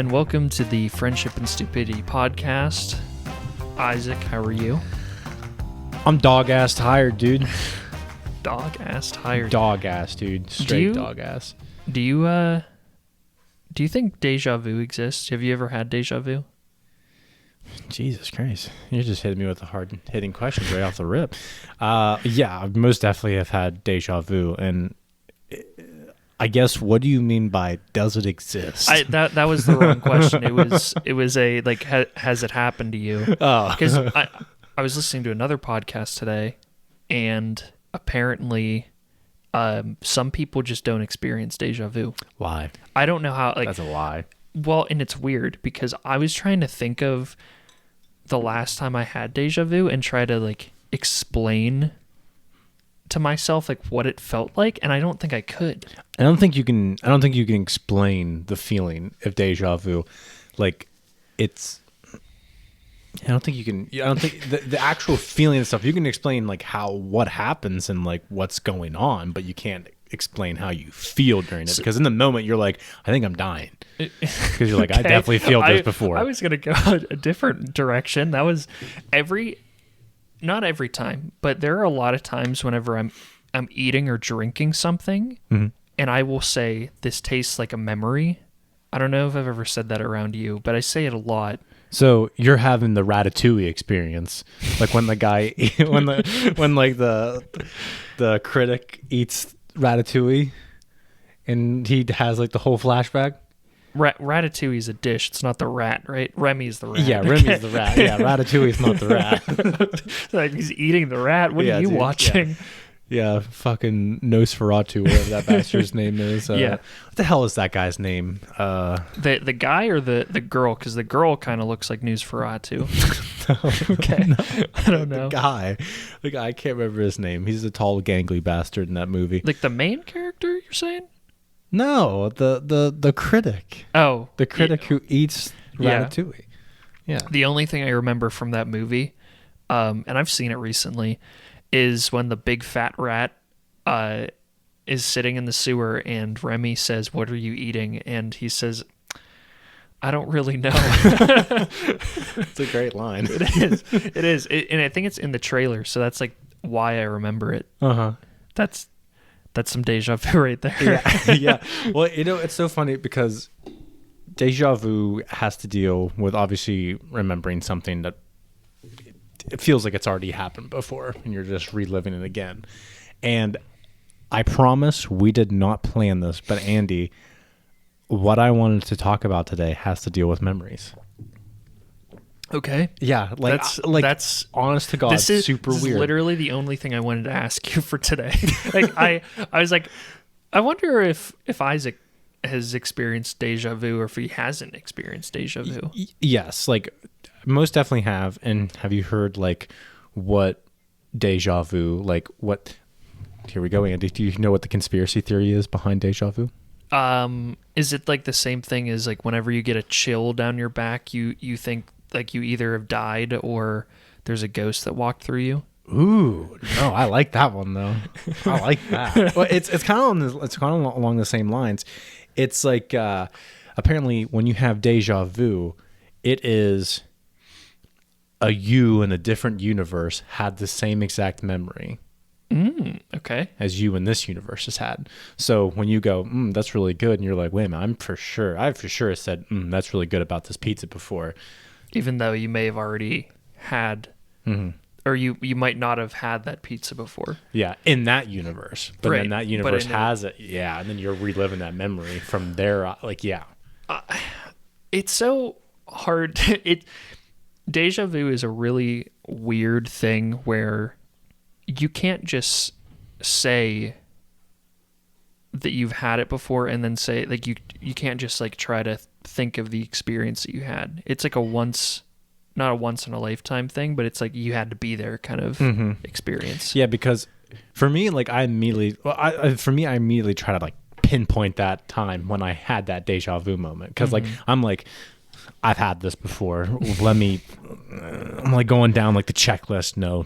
and welcome to the Friendship and Stupidity podcast. Isaac, how are you? I'm dog-ass tired, dude. Dog-ass tired. Dog-ass, dude. Straight dog-ass. Do you think deja vu exists? Have you ever had deja vu? Jesus Christ. You're just hitting me with the hard-hitting questions right off the rip. Yeah, I most definitely have had deja vu, and I guess, what do you mean by does it exist? That was the wrong question. It was a like has it happened to you? Oh, because I was listening to another podcast today, and apparently, some people just don't experience deja vu. Lie. I don't know how. Like, that's a lie. Well, and it's weird because I was trying to think of the last time I had deja vu and try to like explain to myself like what it felt like, and I don't think I could. I don't think you can explain the feeling of deja vu. Like, it's, I don't think the actual feeling and stuff, you can explain like what happens and like what's going on, but you can't explain how you feel during it, because in the moment you're like, I think I'm dying, because you're like, okay, I definitely feel this before. I was going to go a different direction. That was not every time, but there are a lot of times whenever I'm eating or drinking something, mm-hmm. and I will say, this tastes like a memory. I don't know if I've ever said that around you, but I say it a lot. So you're having the ratatouille experience, like when the guy, when like the critic eats ratatouille, and he has like the whole flashback. Ratatouille is a dish. It's not the rat, right? Remy's the rat. Yeah, Remy's the rat. Yeah, Ratatouille's not the rat. Like, he's eating the rat. What are you watching? Yeah, fucking Nosferatu, whatever that bastard's name is. Yeah. What the hell is that guy's name? The guy or the girl? Because the girl kind of looks like Nosferatu. No, okay. No. I don't know. The guy, I can't remember his name. He's the tall, gangly bastard in that movie. Like the main character, you're saying? No, the critic. Oh. The critic who eats ratatouille. Yeah. The only thing I remember from that movie, and I've seen it recently, is when the big fat rat is sitting in the sewer and Remy says, "What are you eating?" And he says, "I don't really know." It's a great line. It is. And I think it's in the trailer, so that's like why I remember it. Uh-huh. That's some deja vu right there. Yeah. Well, it's so funny because deja vu has to deal with obviously remembering something that it feels like it's already happened before and you're just reliving it again. And I promise we did not plan this, but Andy, what I wanted to talk about today has to deal with memories. Okay. Yeah, that's honest to God, this is super weird. Literally the only thing I wanted to ask you for today. Like I was like, I wonder if Isaac has experienced deja vu or if he hasn't experienced deja vu. Yes, like most definitely have. And have you heard like what deja vu, like what, here we go, Andy, do you know what the conspiracy theory is behind deja vu? Is it like the same thing as like whenever you get a chill down your back, you think like you either have died or there's a ghost that walked through you? Ooh, no, I like that one though. I like that. Well, it's kind of along the same lines. It's like apparently when you have deja vu, it is a you in a different universe had the same exact memory. Okay. As you in this universe has had. So when you go, that's really good, and you're like, wait a minute, I for sure said, that's really good about this pizza before. Even though you may have already had, or you might not have had that pizza before. Yeah, in that universe. But right. then that universe has it. Yeah, and then you're reliving that memory from there. Like, yeah. It's so hard. Deja vu is a really weird thing where you can't just say that you've had it before and then say, like, you can't just like try to think of the experience that you had. It's like not a once in a lifetime thing, but it's like you had to be there kind of experience. Yeah, because for me, like I immediately try to like pinpoint that time when I had that deja vu moment, because like I'm like, I've had this before. I'm like going down like the checklist. No.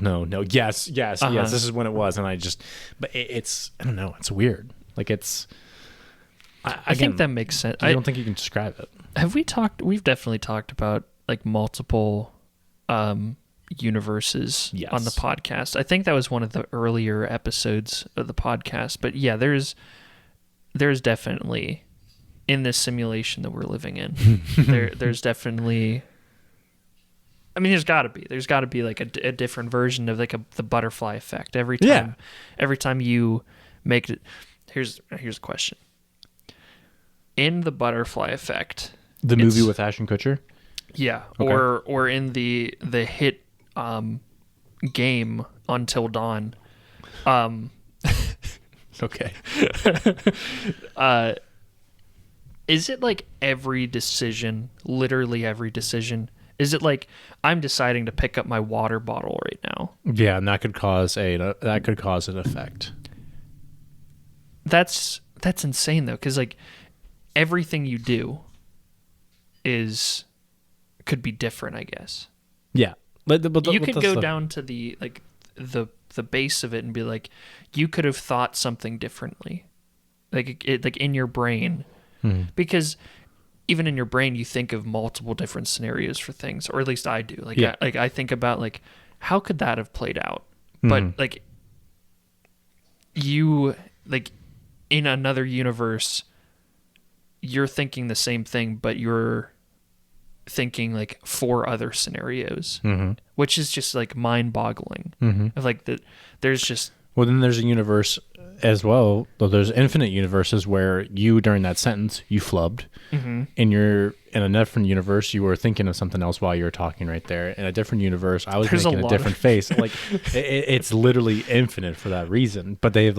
Yes. This is when it was. And but it's, I don't know. It's weird. Like it's, I think that makes sense. I don't think you can describe it. We've definitely talked about like multiple universes Yes. on the podcast. I think that was one of the earlier episodes of the podcast. But yeah, there's definitely, in this simulation that we're living in, there's definitely, I mean, there's got to be like a different version of like the butterfly effect every time you make it. Here's a question. In the butterfly effect, the movie with Ashton Kutcher. Yeah, Okay. or in the hit game Until Dawn. Okay. Is it like every decision, literally every decision? Is it like I'm deciding to pick up my water bottle right now? Yeah, and that could cause an effect. That's insane though, because like everything you do could be different, I guess. Yeah, but you could go down to the base of it and be like, you could have thought something differently, like in your brain, because even in your brain you think of multiple different scenarios for things, or at least I do. Like I think about like how could that have played out, but like you like in another universe you're thinking the same thing, but you're thinking like 4 other scenarios, which is just like mind-boggling. Of like that, there's just then there's a universe as well. Though there's infinite universes where you during that sentence you flubbed, and you're in a different universe you were thinking of something else while you were talking right there. In a different universe, I was making a different face. Like it's literally infinite for that reason. But they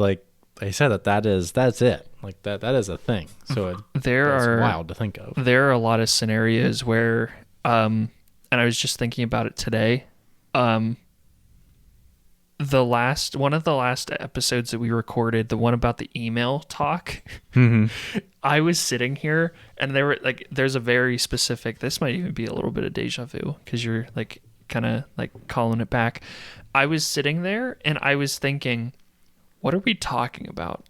said that's it. Like that is a thing. So it's wild to think of. There are a lot of scenarios where, and I was just thinking about it today. One of the last episodes that we recorded, the one about the email talk, I was sitting here and there's a very specific, this might even be a little bit of deja vu because you're like kind of like calling it back. I was sitting there and I was thinking, what are we talking about?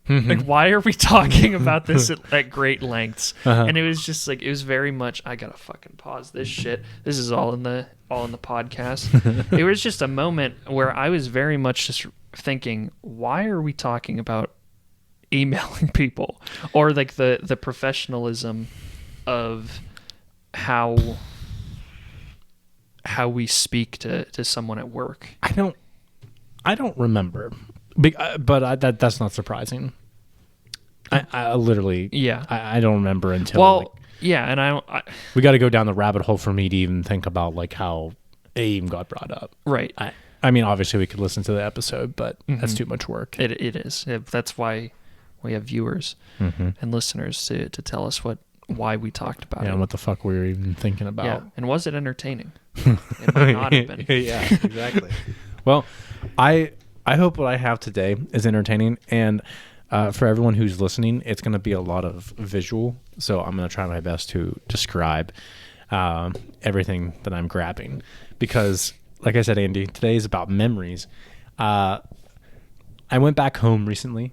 Like, why are we talking about this at great lengths? And it was just like, it was very much, I gotta fucking pause this shit. This is all in the podcast. It was just a moment where I was very much just thinking, why are we talking about emailing people, or like the professionalism of how we speak to someone at work? I don't remember. But that's not surprising. I literally, I don't remember until and we got to go down the rabbit hole for me to even think about like how AIM got brought up. Right. I mean, obviously we could listen to the episode, but that's too much work. It is. That's why we have viewers and listeners to tell us why we talked about it. And what the fuck we were even thinking about. Yeah. And was it entertaining? It might not have been. Yeah, exactly. Well, I hope what I have today is entertaining, and for everyone who's listening, it's going to be a lot of visual, so I'm going to try my best to describe everything that I'm grabbing, because, like I said, Andy, today is about memories. I went back home recently,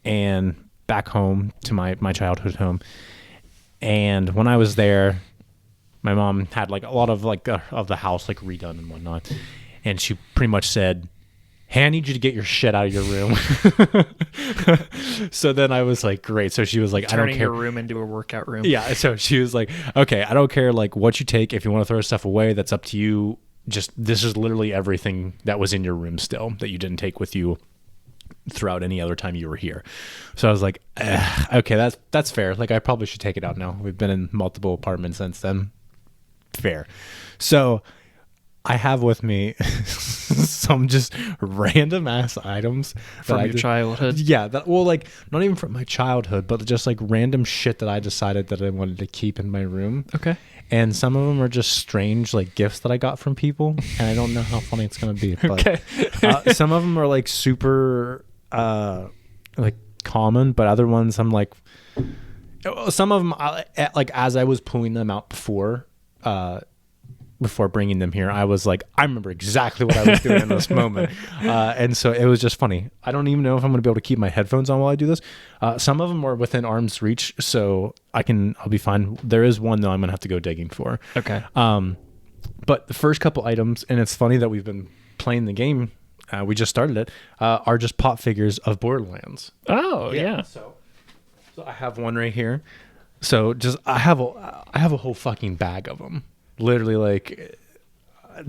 and back home to my childhood home, and when I was there, my mom had like a lot of like of the house like redone and whatnot, and she pretty much said, hey, I need you to get your shit out of your room. So then I was like, great. So she was like, I don't care. Turning your room into a workout room. Yeah. So she was like, okay, I don't care like what you take. If you want to throw stuff away, that's up to you. Just, this is literally everything that was in your room still that you didn't take with you throughout any other time you were here. So I was like, okay, that's fair. Like I probably should take it out now. We've been in multiple apartments since then. Fair. So I have with me some just random ass items from your childhood. Yeah, like not even from my childhood, but just like random shit that I decided that I wanted to keep in my room. Okay. And some of them are just strange like gifts that I got from people, and I don't know how funny it's gonna be. But okay. Some of them are like super like common, but other ones I'm like, some of them like as I was pulling them out before. before bringing them here, I was like, I remember exactly what I was doing in this moment. And so it was just funny. I don't even know if I'm going to be able to keep my headphones on while I do this. Some of them are within arm's reach, so I'll be fine. There is one, though, I'm going to have to go digging for. Okay. But the first couple items, and it's funny that we've been playing the game, we just started it, are just pop figures of Borderlands. Oh, yeah. So I have one right here. So I have a whole fucking bag of them. Literally, like,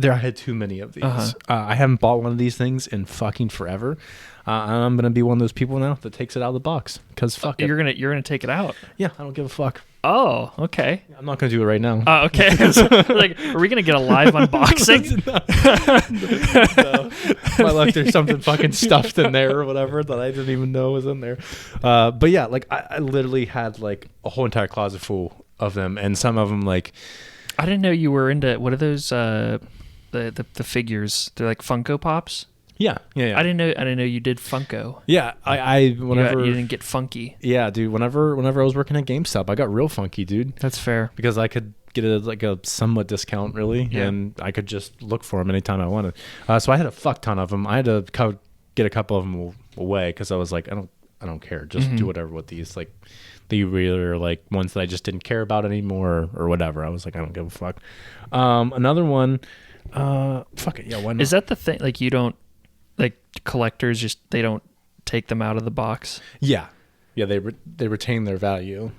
I had too many of these. I haven't bought one of these things in fucking forever. And I'm gonna be one of those people now that takes it out of the box because fuck it. You're gonna take it out. Yeah, I don't give a fuck. Oh, okay. I'm not gonna do it right now. Oh, okay. So, like, are we gonna get a live unboxing? No. My luck, there's something fucking stuffed in there or whatever that I didn't even know was in there. But yeah, like I literally had like a whole entire closet full of them, and some of them like. I didn't know you were into what are those the figures? They're like Funko Pops. Yeah. I didn't know you did Funko. Yeah, whenever you didn't get funky. Yeah, dude. Whenever I was working at GameStop, I got real funky, dude. That's fair Because I could get a somewhat discount, really, and I could just look for them anytime I wanted. So I had a fuck ton of them. I had to get a couple of them away because I was like, I don't care. Just do whatever with these. Like, they really are like ones that I just didn't care about anymore or whatever. I was like, I don't give a fuck. Another one, fuck it. Yeah, why not? Is that the thing? Like, you don't, like, collectors just, they don't take them out of the box? Yeah. Yeah, they retain their value.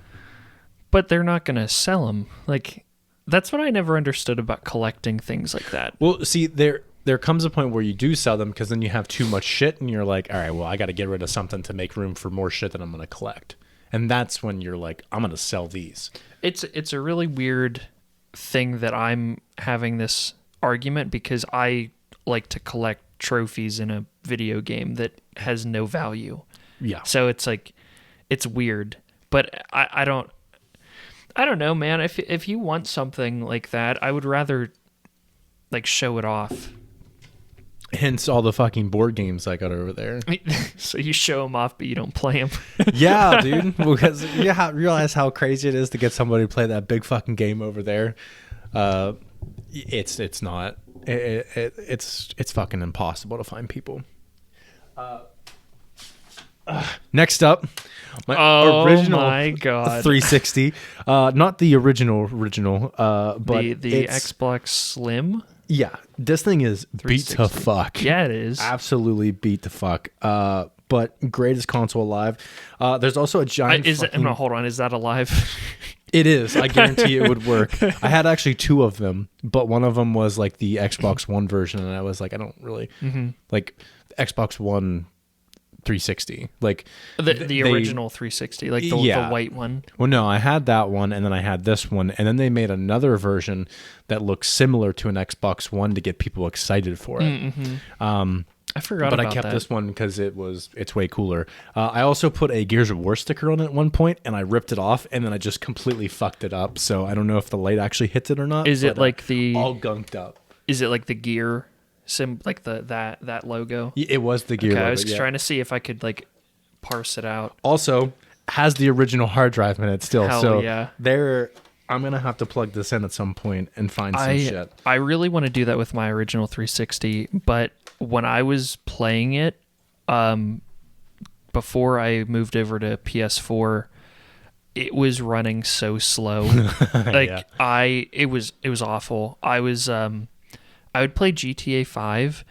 But they're not going to sell them. Like, that's what I never understood about collecting things like that. Well, see, there comes a point where you do sell them because then you have too much shit and you're like, all right, well, I got to get rid of something to make room for more shit that I'm going to collect. And that's when you're like, I'm going to sell these. It's a really weird thing that I'm having this argument because I like to collect trophies in a video game that has no value. Yeah. So it's like, it's weird. But I don't know, man. If you want something like that, I would rather like show it off. Hence all the fucking board games I got over there. So you show them off, but you don't play them. Yeah, dude. Because you realize how crazy it is to get somebody to play that big fucking game over there. It's not. It's fucking impossible to find people. Next up, my original my God. 360. Not the original, but the Xbox Slim. Yeah, this thing is beat to fuck. Yeah, it is. Absolutely beat to fuck. But greatest console alive. There's also a giant. Hold on. Is that alive? It is. I guarantee it would work. I had actually two of them, but one of them was like the Xbox One version, and I was like, I don't really like Xbox One 360, like the original 360, like the white one. Well, no, I had that one, and then I had this one, and then they made another version that looks similar to an Xbox One to get people excited for it. I forgot but about I kept that. this one because it's way cooler. I also put a Gears of War sticker on it at one point, and I ripped it off, and then I just completely fucked it up. So I don't know if the light actually hits it or not. Is it like all gunked up? Is it like the gear like that logo? It was the gear. Okay, logo, I was trying to see if I could like parse it out. Also, has the original hard drive in it still. Hell so yeah. I'm gonna have to plug this in at some point and find some shit. I really want to do that with my original 360, but when I was playing it, before I moved over to PS4, it was running so slow. Like it was awful. I would play GTA 5,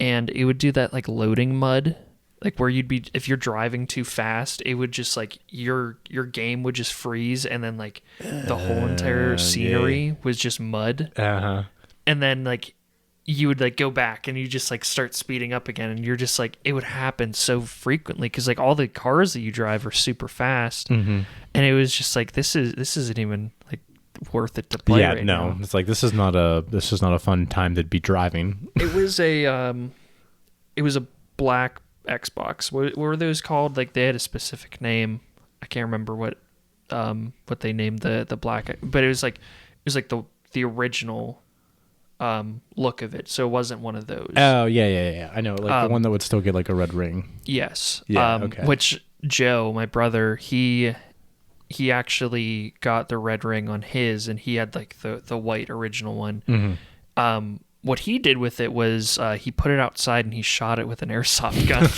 and it would do that like loading mud. Like where if you're driving too fast, it would just like your game would just freeze, and then like the whole entire scenery was just mud. And then like you would like go back and you just like start speeding up again, and you're just like, it would happen so frequently because like all the cars that you drive are super fast, and it was just like this isn't even like worth it to play. Yeah, right no, now. it's like this is not a fun time to be driving. It was a black Xbox. What were those called? Like they had a specific name. I can't remember what they named the black, but it was like the original look of it. So it wasn't one of those. Oh yeah. I know, like the one that would still get like a red ring. Yes. Yeah. Okay. Which Joe, my brother, he he actually got the red ring on his, and he had like the white original one. What he did with it was he put it outside and he shot it with an airsoft gun.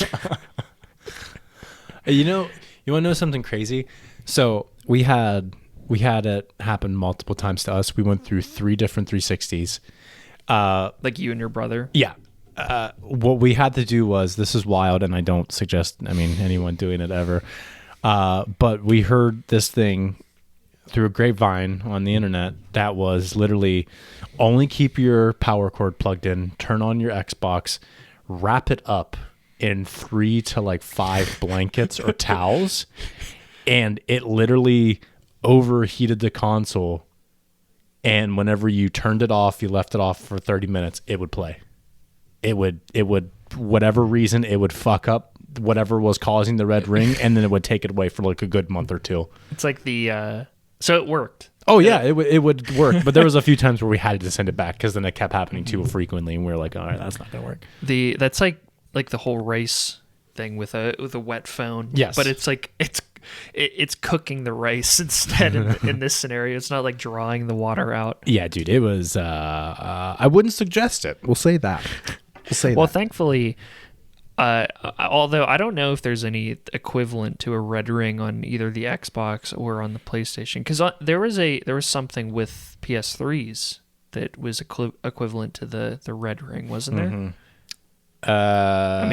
You want to know something crazy? So we had it happen multiple times to us. We went through 3 different 360s. Like you and your brother? Yeah. What we had to do was, this is wild, and I don't suggest, anyone doing it ever. But we heard this thing through a grapevine on the internet that was literally only keep your power cord plugged in, turn on your Xbox, wrap it up in 3 to 5 blankets or towels, and it literally overheated the console. And whenever you turned it off, you left it off for 30 minutes, it would play. It would, whatever reason, it would fuck up whatever was causing the red ring, and then it would take it away for a good month or 2. It's like the so it worked. Oh yeah, it would work, but there was a few times where we had to send it back because then it kept happening too frequently, and we were like, all right, that's not gonna work. That's like the whole rice thing with a wet phone. Yes, but it's like it's cooking the rice instead in this scenario. It's not like drawing the water out. Yeah, dude, it was. I wouldn't suggest it. We'll say that. Well, thankfully. Although I don't know if there's any equivalent to a red ring on either the Xbox or on the PlayStation, because there was something with PS3s that was equivalent to the red ring, wasn't there?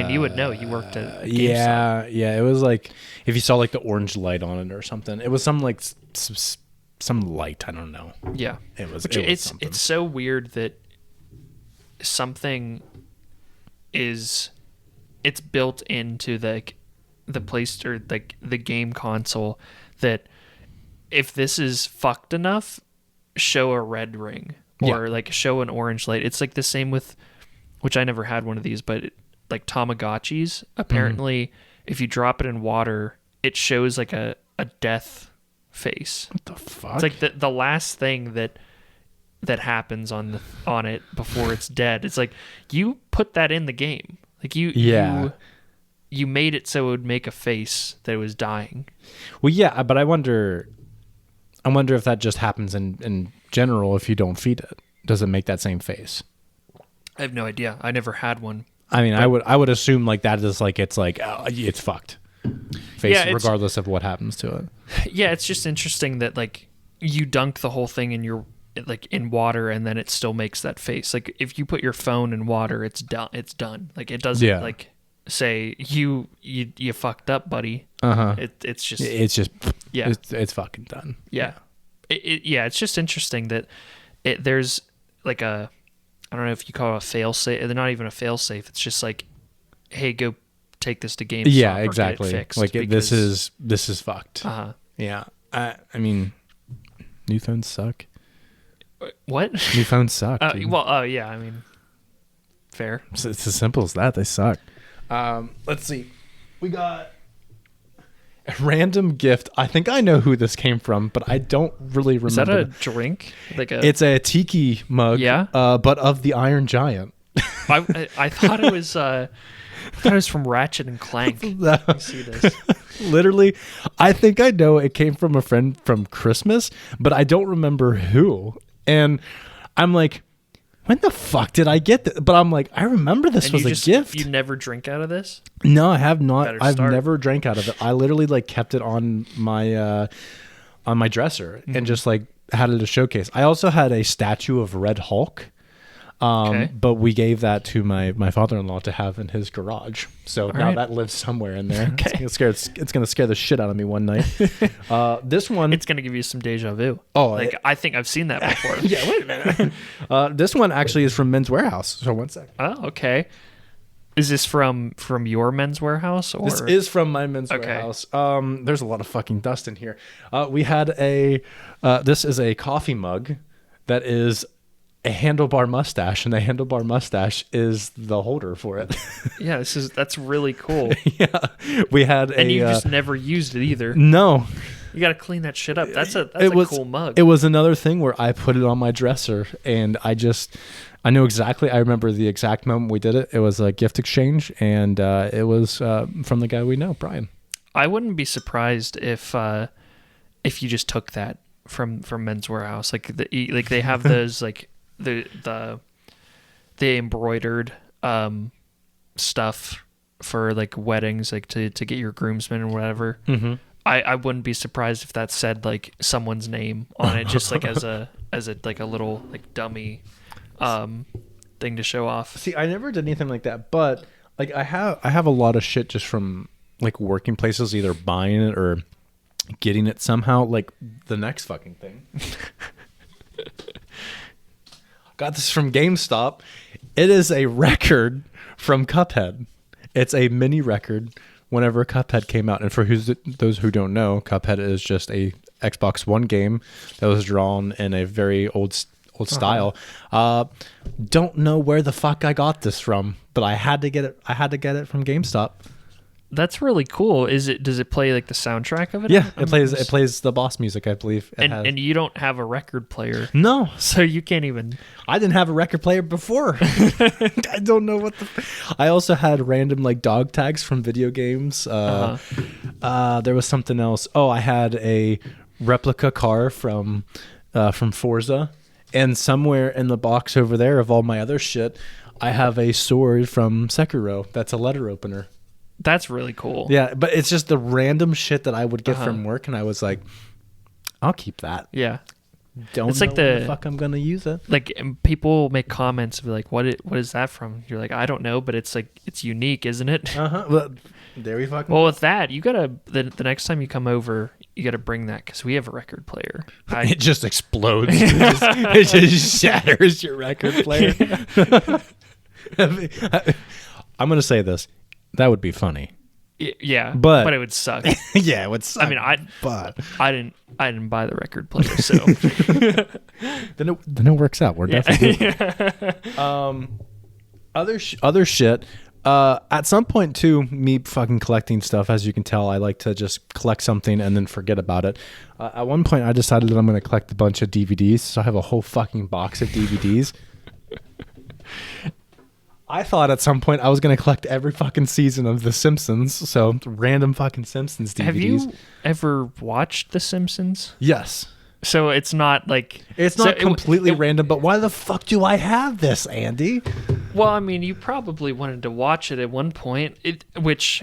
You would know. You worked at GameStop. Yeah. It was like if you saw the orange light on it or something. It was some some light. I don't know. Yeah, it's so weird that something is. It's built into the place or the game console that if this is fucked enough, show a red ring or show an orange light. It's like the same with, which I never had one of these, but Tamagotchis. Apparently, if you drop it in water, it shows like a death face. What the fuck? It's like the last thing that happens on it before it's dead. It's like you put that in the game. You made it so it would make a face that was dying. Well, yeah, but I wonder if that just happens in general if you don't feed it. Does it make that same face? I have no idea. I never had one. I would assume that is it's fucked. Face, yeah, regardless of what happens to it. Yeah, it's just interesting that you dunk the whole thing in your in water and then it still makes that face. If you put your phone in water, it's done. It doesn't say you fucked up, buddy. It's just yeah, it's fucking done. Yeah. It's just interesting that there's I don't know if you call it a fail safe. They're not even a fail safe. It's just hey, go take this to GameStop. Yeah, exactly. Or get it fixed this is fucked. Yeah. I mean, new phones suck. What? New phones suck. Yeah. I mean, fair. It's as simple as that. They suck. Let's see. We got a random gift. I think I know who this came from, but I don't really remember. Is that a drink? It's a tiki mug. Yeah. But of the Iron Giant. I thought it was. I thought it was from Ratchet and Clank. Let me see this. Literally, I think I know it came from a friend from Christmas, but I don't remember who. And I'm like, when the fuck did I get this? But I'm like, I remember this was a gift. You never drink out of this? No, I have not. I've never drank out of it. I literally kept it on my dresser and just had it as a showcase. I also had a statue of Red Hulk. But we gave that to my father-in-law to have in his garage. So now that lives somewhere in there. Okay. It's going to scare the shit out of me one night. This one... It's going to give you some deja vu. Oh. I think I've seen that before. Yeah, wait a minute. This one actually is from Men's Warehouse. So one sec. Oh, okay. Is this from your Men's Warehouse? Or? This is from my Men's Warehouse. There's a lot of fucking dust in here. We had this is a coffee mug that is... a handlebar mustache, and the handlebar mustache is the holder for it. Yeah, that's really cool. Yeah, we had and you just never used it either. No, you got to clean that shit up. That's a cool mug. It was another thing where I put it on my dresser, and I know exactly. I remember the exact moment we did it. It was a gift exchange, and it was from the guy we know, Brian. I wouldn't be surprised if if you just took that from Men's Warehouse, like they have those like the embroidered stuff for like weddings, like to get your groomsmen or whatever. Mm-hmm. I wouldn't be surprised if that said like someone's name on it, just like as a like a little like dummy thing to show off. See, I never did anything like that, but like I have a lot of shit just from like working places, either buying it or getting it somehow. Like the next fucking thing. Got this from GameStop. It is a record from Cuphead. It's a mini record whenever Cuphead came out. And for those who don't know, Cuphead is just a Xbox One game that was drawn in a very old style. Don't know where the fuck I got this from, but I had to get it. I had to get it from GameStop. That's really cool. Does it play like the soundtrack of it? Yeah, it plays the boss music, I believe. And you don't have a record player. No. So you can't even. I didn't have a record player before. I don't know what I also had random like dog tags from video games. There was something else. Oh, I had a replica car from Forza, and somewhere in the box over there of all my other shit, I have a sword from Sekiro. That's a letter opener. That's really cool. Yeah, but it's just the random shit that I would get from work, and I was like, I'll keep that. Yeah. Don't it's know like when the fuck I'm gonna use it. Like people make comments of like, what is that from? You're like, I don't know, but it's like it's unique, isn't it? Well, there we fucking. Well, with that, you gotta the next time you come over, you gotta bring that because we have a record player. It just explodes. it just shatters your record player. I'm gonna say this. That would be funny. Yeah, but it would suck. Yeah, it would suck. I mean, I didn't buy the record player, so then it works out. We're definitely other shit. At some point too, me fucking collecting stuff. As you can tell, I like to just collect something and then forget about it. At one point, I decided that I'm going to collect a bunch of DVDs. So I have a whole fucking box of DVDs. I thought at some point I was going to collect every fucking season of The Simpsons. So random fucking Simpsons DVDs. Have you ever watched The Simpsons? Yes. So it's not like... It's not completely random, but why the fuck do I have this, Andy? Well, I mean, you probably wanted to watch it at one point, which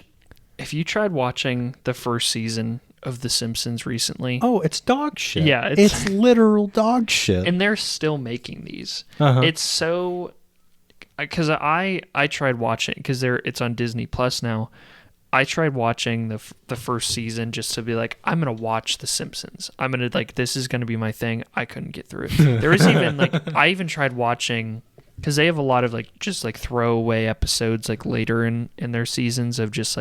if you tried watching the first season of The Simpsons recently... Oh, it's dog shit. Yeah. It's literal dog shit. And they're still making these. It's so... Because I tried watching because it's on Disney Plus now. I tried watching the first season just to be like, I'm gonna watch The Simpsons. I'm gonna this is gonna be my thing. I couldn't get through it. There was even I even tried watching because they have a lot of just throwaway episodes later in their seasons of just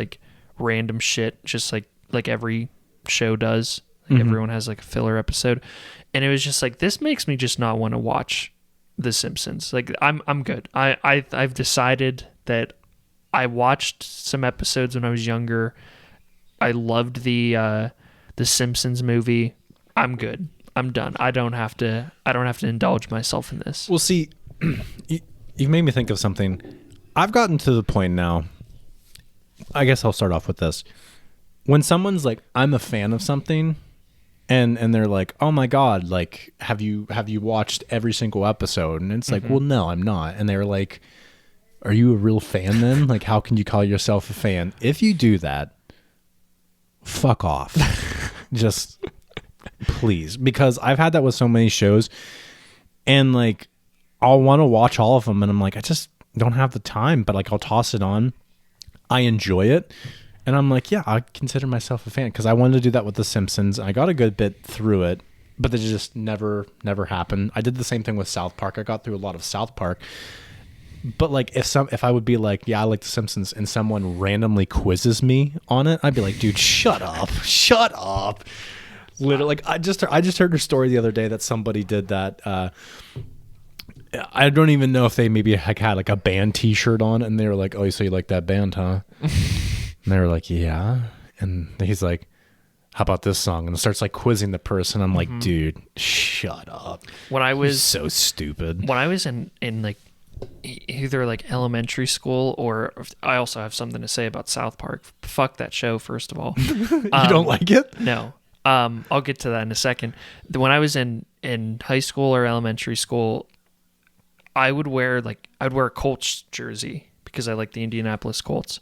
random shit, just like every show does. Everyone has a filler episode, and it was just this makes me just not want to watch The Simpsons. I'm good. I've decided that I watched some episodes when I was younger. I loved the Simpsons movie. I'm good. I'm done. I don't have to indulge myself in this. Well, see, you made me think of something. I've gotten to the point now. I guess I'll start off with this. When someone's like, I'm a fan of something, and they're like, oh my God, have you watched every single episode? And it's well, no, I'm not. And they're like, are you a real fan then? How can you call yourself a fan? If you do that, fuck off. Just please. Because I've had that with so many shows, and I'll want to watch all of them, and I'm I just don't have the time, but I'll toss it on. I enjoy it. And I'm yeah, I consider myself a fan because I wanted to do that with The Simpsons. I got a good bit through it, but it just never happened. I did the same thing with South Park. I got through a lot of South Park. But if I would be yeah, I like The Simpsons, and someone randomly quizzes me on it, I'd be dude, shut up. Literally, I just heard a story the other day that somebody did that. I don't even know if they maybe had a band T-shirt on, and they were oh, so you like that band, huh? And they were yeah. And he's how about this song? And it starts quizzing the person. I'm dude, shut up. When I was so stupid. When I was in either elementary school, or I also have something to say about South Park. Fuck that show, first of all. You don't like it? No. I'll get to that in a second. When I was in high school or elementary school, I would wear a Colts jersey because I like the Indianapolis Colts,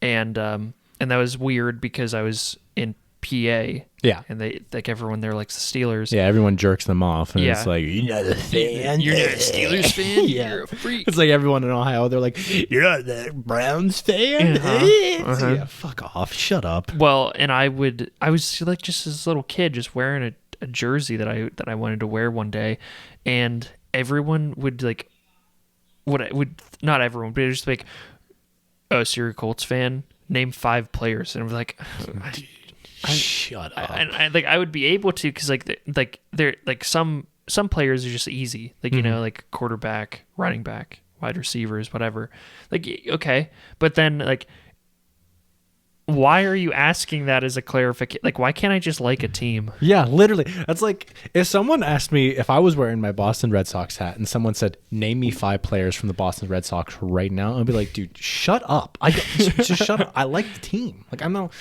and that was weird because I was in PA. Yeah. And they everyone there likes the Steelers. Yeah, everyone jerks them off, and Yeah. it's like, you're not a fan. You're not a Steelers fan. Yeah. You're a freak. It's like everyone in Ohio, they're like, you're not the Browns fan. Yeah, fuck off. Shut up. Well, and I was like just this little kid just wearing a jersey that I wanted to wear one day, and everyone would like, not everyone, but it was like, oh, so you're a Colts fan? Name 5 players, and I was like, shut up. I would be able to because they're like some players are just easy, like you know, like quarterback, running back, wide receivers, whatever. Like okay, but then like, why are you asking that as a clarification? Like, why can't I just like a team? Yeah, literally. That's like if someone asked me if I was wearing my Boston Red Sox hat and someone said, "Name me 5 players from the Boston Red Sox right now," I'd be like, "Dude, shut up! Just shut up! I like the team. Like I'm not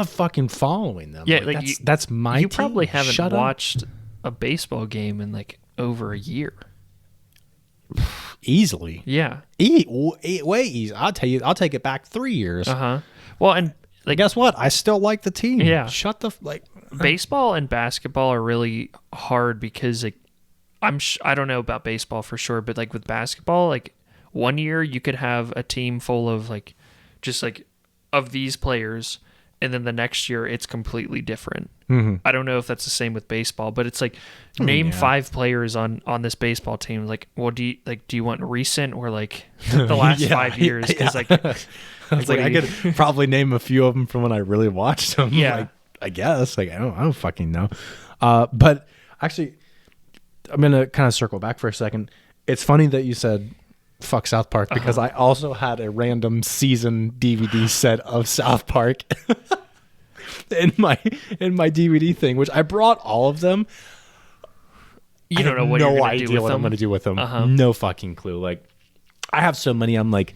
fucking following them. Yeah, like that's my team. You probably haven't Shut up. watched a baseball game in like over a year. Easily. Yeah. Way easy. I'll take it back 3 years. Well, and Like, guess what? I still like the team. Yeah. Shut the baseball and basketball are really hard because like I don't know about baseball for sure, but like with basketball, like one year you could have a team full of like just like of these players, and then the next year it's completely different. I don't know if that's the same with baseball, but it's like name 5 players on this baseball team. Like, well, do you want recent or like the last 5 years? Because like, I could probably name a few of them from when I really watched them. Yeah. Like, I guess. Like I don't fucking know. But actually, I'm gonna kind of circle back for a second. It's funny that you said fuck South Park because I also had a random season DVD set of South Park in my DVD thing, which I brought all of them. You don't know what you're gonna do with them. I'm gonna do with them. No fucking clue. Like I have so many. I'm like,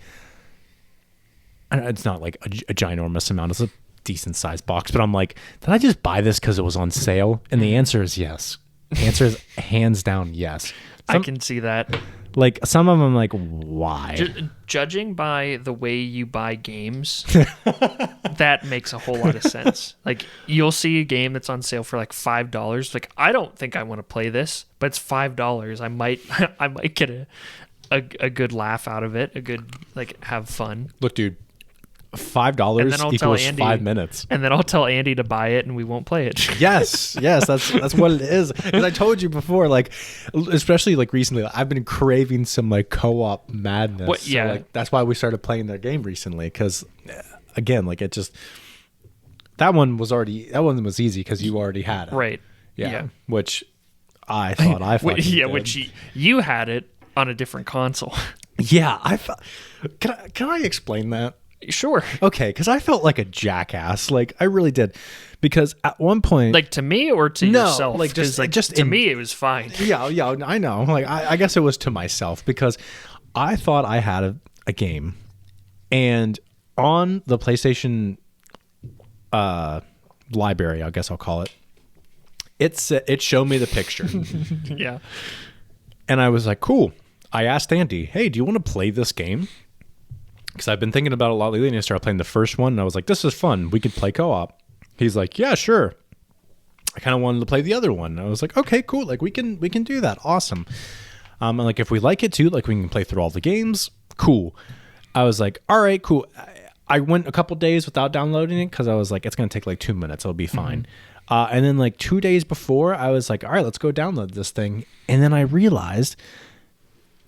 it's not like a ginormous amount. It's a decent sized box, but I'm like, did I just buy this because it was on sale? And the answer is yes. The answer is hands down yes. I can see that. Like some of them, I'm like, why? Judging by the way you buy games, that makes a whole lot of sense. Like you'll see a game that's on sale for like $5. Like I don't think I want to play this, but it's $5. I might get a good laugh out of it. A good like have fun. Look, dude. $5 equals 5 minutes. And then I'll tell Andy to buy it and we won't play it. Yes, that's what it is. Because I told you before, like, especially like recently, I've been craving some like co-op madness. Yeah. So, like, that's why we started playing their game recently. Because again, like it just, that one was easy because you already had it. Right. Yeah. Which I thought I fucking did. Which you had it on a different console. Yeah. Can I explain that? Sure. Okay, because I felt like a jackass. Like I really did, because at one point, like to me or to yourself, like just to me, it was fine. Yeah, I know. Like I guess it was to myself because I thought I had a game, and on the PlayStation library, I guess I'll call it. It showed me the picture. Yeah, and I was like, cool. I asked Andy, hey, do you want to play this game? Because I've been thinking about it a lot lately, and I started playing the first one, and I was like, this is fun. We could play co-op. He's like, yeah, sure. I kind of wanted to play the other one. And I was like, okay, cool. Like, we can do that. Awesome. And like, if we like it too, like, we can play through all the games. Cool. I was like, all right, cool. I went a couple days without downloading it because I was like, it's going to take like 2 minutes. It'll be fine. And then like 2 days before, I was like, all right, let's go download this thing. And then I realized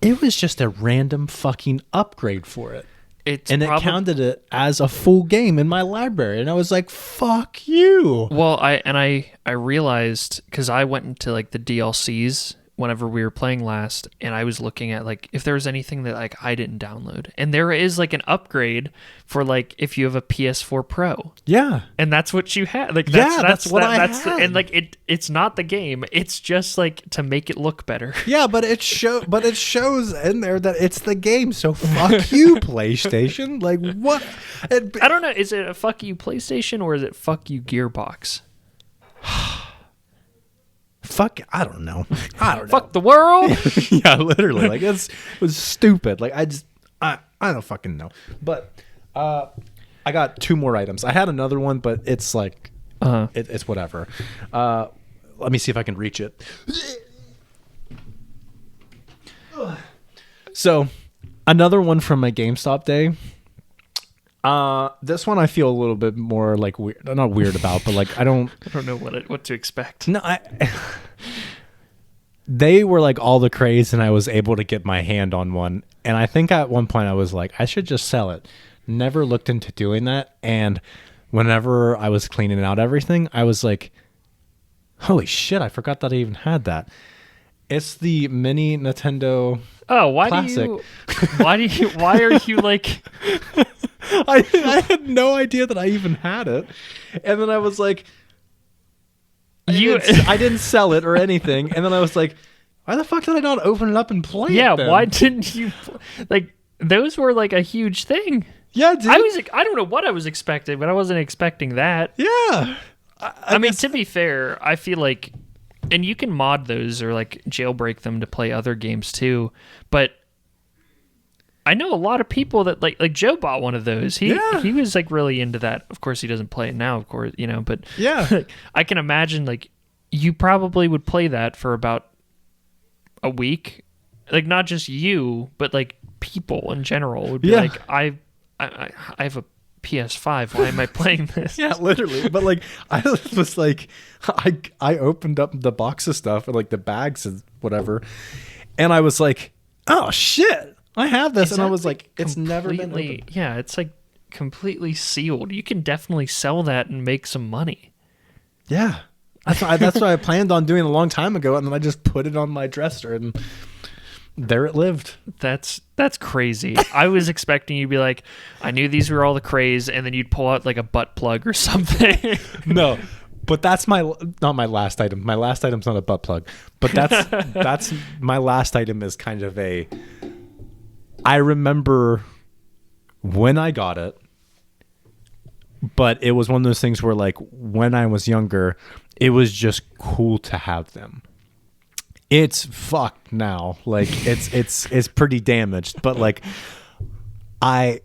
it was just a random fucking upgrade for it. It counted it as a full game in my library, and I was like, "Fuck you!" Well, I realized because I went into like the DLCs whenever we were playing last, and I was looking at like if there was anything that like I didn't download, and there is like an upgrade for like if you have a PS4 Pro. Yeah, and that's what you had. Like that's what I had. And like it's not the game; it's just like to make it look better. Yeah, but it shows in there that it's the game. So fuck you, PlayStation. Like what? I don't know. Is it a fuck you PlayStation or is it fuck you Gearbox? fuck, I don't know. Fuck the world. Yeah, literally. Like it was stupid. Like I don't fucking know. But I got 2 more items. I had another one, but it's like it's whatever. Let me see if I can reach it. So, another one from my GameStop day. This one I feel a little bit more like weird, not weird about, but like I don't know what to expect. No, they were like all the craze, and I was able to get my hand on one. And I think at one point I was like, I should just sell it. Never looked into doing that. And whenever I was cleaning out everything, I was like, holy shit, I forgot that I even had that. It's the mini Nintendo. Oh, why Classic. why are you like I had no idea that I even had it. And then I was like, I didn't sell it or anything. And then I was like, why the fuck did I not open it up and play it then? Why didn't you like those were like a huge thing. Yeah, dude. I don't know what I was expecting, but I wasn't expecting that. Yeah. I mean, to be fair, I feel like, and you can mod those or like jailbreak them to play other games too, but I know a lot of people that like Joe bought one of those. He was like really into that. Of course, he doesn't play it now, of course, but yeah, I can imagine like you probably would play that for about a week, like not just you, but like people in general would be like, I have a PS5. Why am I playing this? Yeah, literally. But like, I was like, I opened up the box of stuff and like the bags and whatever, and I was like, oh shit. I have this, and I was like, it's never been opened. Yeah, it's like completely sealed. You can definitely sell that and make some money. Yeah. That's what I planned on doing a long time ago, and then I just put it on my dresser, and there it lived. That's crazy. I was expecting you to be like, I knew these were all the craze, and then you'd pull out like a butt plug or something. No. But that's not my last item. My last item's not a butt plug. But that's my last item is kind of a... I remember when I got it, but it was one of those things where like when I was younger, it was just cool to have them. It's fucked now. Like it's pretty damaged, but like I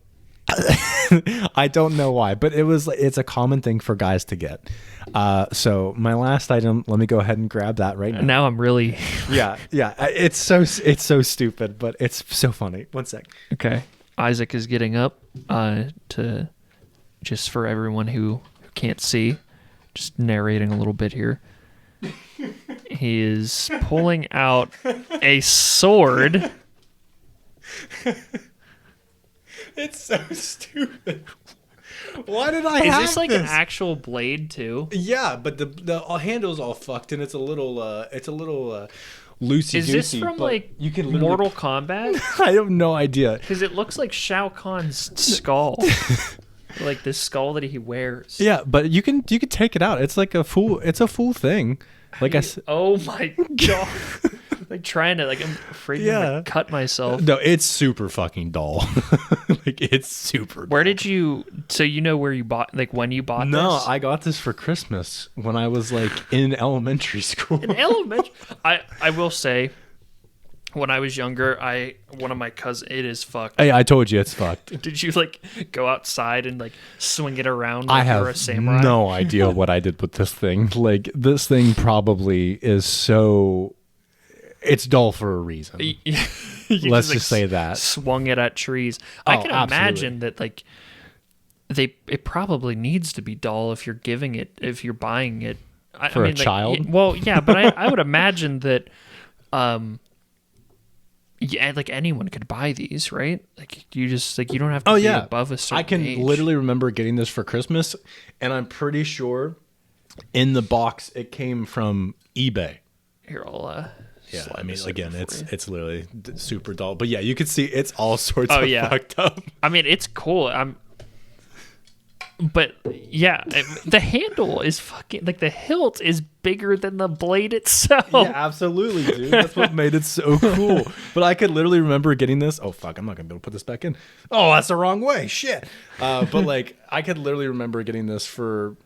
don't know why, but it's a common thing for guys to get. So my last item, let me go ahead and grab that right now. Now I'm really yeah. It's so stupid, but it's so funny. One sec. Okay. Isaac is getting up to just for everyone who can't see, just narrating a little bit here. He is pulling out a sword. It's so stupid. Why did I have this? Is this like an actual blade too? Yeah, but the handle's all fucked, and it's a little loosey-goosey. Is this from like you can Mortal Kombat? I have no idea. Because it looks like Shao Kahn's skull. Like this skull that he wears. Yeah, but you can take it out. It's like a full thing. Like oh my god. Like trying to I'm afraid to cut myself. No, it's super fucking dull. Like it's super. Where did you? So you know where you bought? Like when you bought? No, this? I got this for Christmas when I was like in elementary school. In elementary, I will say, when I was younger, one of my cousins. It is fucked. Hey, I told you it's fucked. Did you like go outside and like swing it around? Like you're a samurai? No idea what I did with this thing. Like this thing probably is so. It's dull for a reason. Let's just say that. Swung it at trees. I can imagine that like it probably needs to be dull if you're buying it. For a child? Well, yeah, but I would imagine that like anyone could buy these, right? Like you just you don't have to be above a certain I can age. literally remember getting this for Christmas, and I'm pretty sure in the box it came from eBay. Here, I'll yeah, I mean, again, it's literally super dull. But yeah, you can see it's all sorts of fucked up. I mean, it's cool. But yeah, the handle is fucking the hilt is bigger than the blade itself. Yeah, absolutely, dude. That's what made it so cool. But I could literally remember getting this. Oh fuck, I'm not gonna be able to put this back in. Oh, that's the wrong way. Shit. But I could literally remember getting this for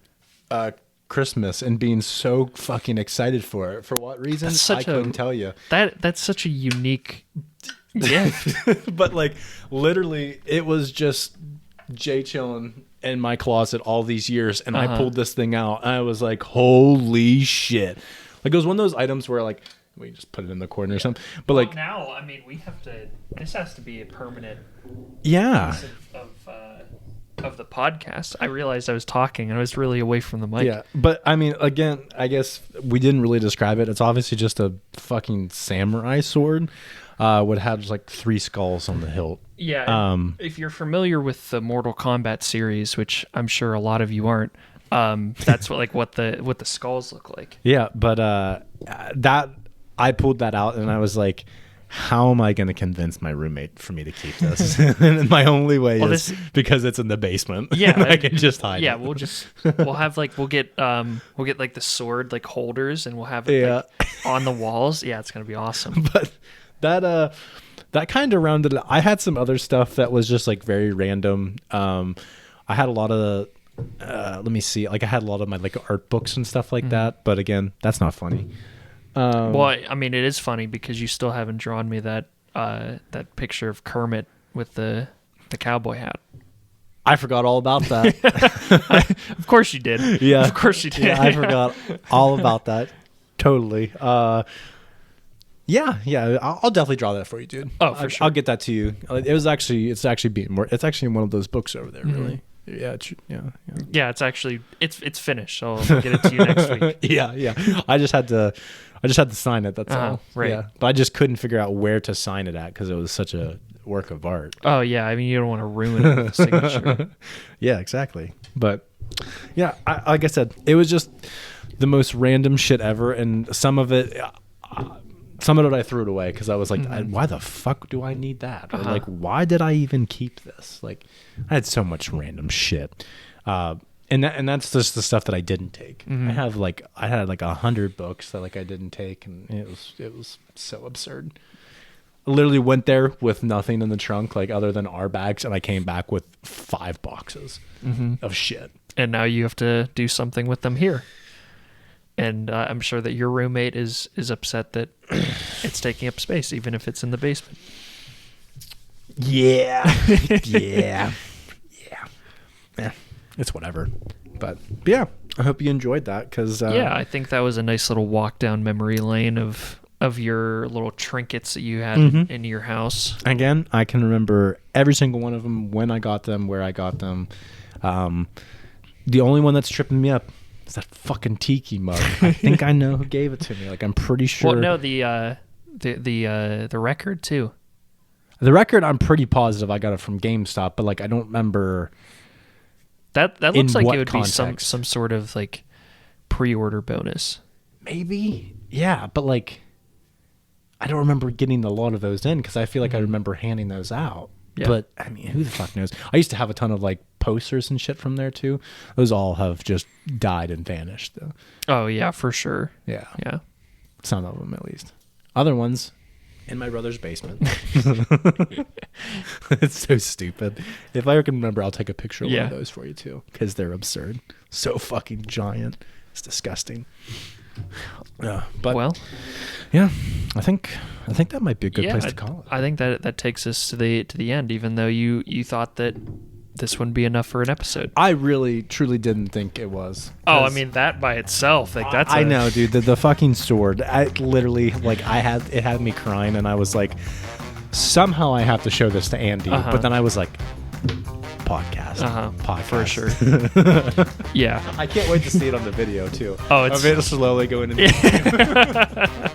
Christmas and being so fucking excited for it. For what reason? I couldn't tell you. That's such a unique gift. But like literally it was just Jay chilling in my closet all these years, and I pulled this thing out and I was like, holy shit. Like it was one of those items where like we just put it in the corner or something. But like now, I mean, this has to be a permanent piece of the podcast. I realized I was talking and I was really away from the mic. Yeah, but I mean, again, I guess we didn't really describe it. It's obviously just a fucking samurai sword. Would have like 3 skulls on the hilt. Yeah. If you're familiar with the Mortal Kombat series, which I'm sure a lot of you aren't, that's what the skulls look like. Yeah, but that I pulled that out and I was like, how am I going to convince my roommate for me to keep this? And my only way is because it's in the basement. Yeah, I can just hide it. Yeah, we'll get like the sword like holders, and we'll have it like, on the walls. Yeah, it's gonna be awesome. But that kind of rounded it. I had some other stuff that was just like very random. I had a lot of let me see, like I had a lot of my like art books and stuff like that. But again, that's not funny. Well, I mean, it is funny because you still haven't drawn me that picture of Kermit with the cowboy hat. I forgot all about that. Of course you did. Yeah, of course you did. Yeah, I forgot all about that. Totally. Yeah. I'll definitely draw that for you, dude. Oh, for sure. I'll get that to you. It's actually in one of those books over there. Really. Yeah. Yeah. It's actually it's finished. So I'll get it to you next week. Yeah. I just had to sign it. That's all. Right. Yeah. But I just couldn't figure out where to sign it at because it was such a work of art. Oh yeah. I mean, you don't want to ruin it with a signature. Yeah, exactly. But yeah, like I said, it was just the most random shit ever, and some of it I threw it away because I was like, why the fuck do I need that? Or like, why did I even keep this? Like, I had so much random shit. And that's just the stuff that I didn't take. I had like 100 books that like I didn't take, and it was so absurd. I literally went there with nothing in the trunk, like other than our bags, and I came back with 5 boxes of shit. And now you have to do something with them here. And I'm sure that your roommate is upset that it's taking up space, even if it's in the basement. Yeah. It's whatever. But yeah, I hope you enjoyed that because I think that was a nice little walk down memory lane of your little trinkets that you had in your house. Again, I can remember every single one of them, when I got them, where I got them. The only one that's tripping me up is that fucking tiki mug. I think I know who gave it to me. Like, I'm pretty sure. Well, no, the record too. The record, I'm pretty positive I got it from GameStop, but like I don't remember. That looks like it would context. be some sort of like pre-order bonus. Maybe, yeah, but like I don't remember getting a lot of those in because I feel like I remember handing those out. Yeah. But I mean, who the fuck knows? I used to have a ton of like posters and shit from there too. Those all have just died and vanished though. Oh yeah, for sure. Yeah. Yeah. Some of them at least. Other ones in my brother's basement. It's so stupid. If I can remember, I'll take a picture of one of those for you too, because they're absurd. So fucking giant. It's disgusting. Yeah, but well, yeah, I think that might be a good place to call it. I think that takes us to the end, even though you thought that this wouldn't be enough for an episode. I really truly didn't think it was. Oh, I mean, that by itself, like that's I know, dude. The fucking sword. I literally like it had me crying, and I was like, somehow I have to show this to Andy. But then I was like, podcast for sure. Yeah, I can't wait to see it on the video too. Oh, it's of it slowly going into the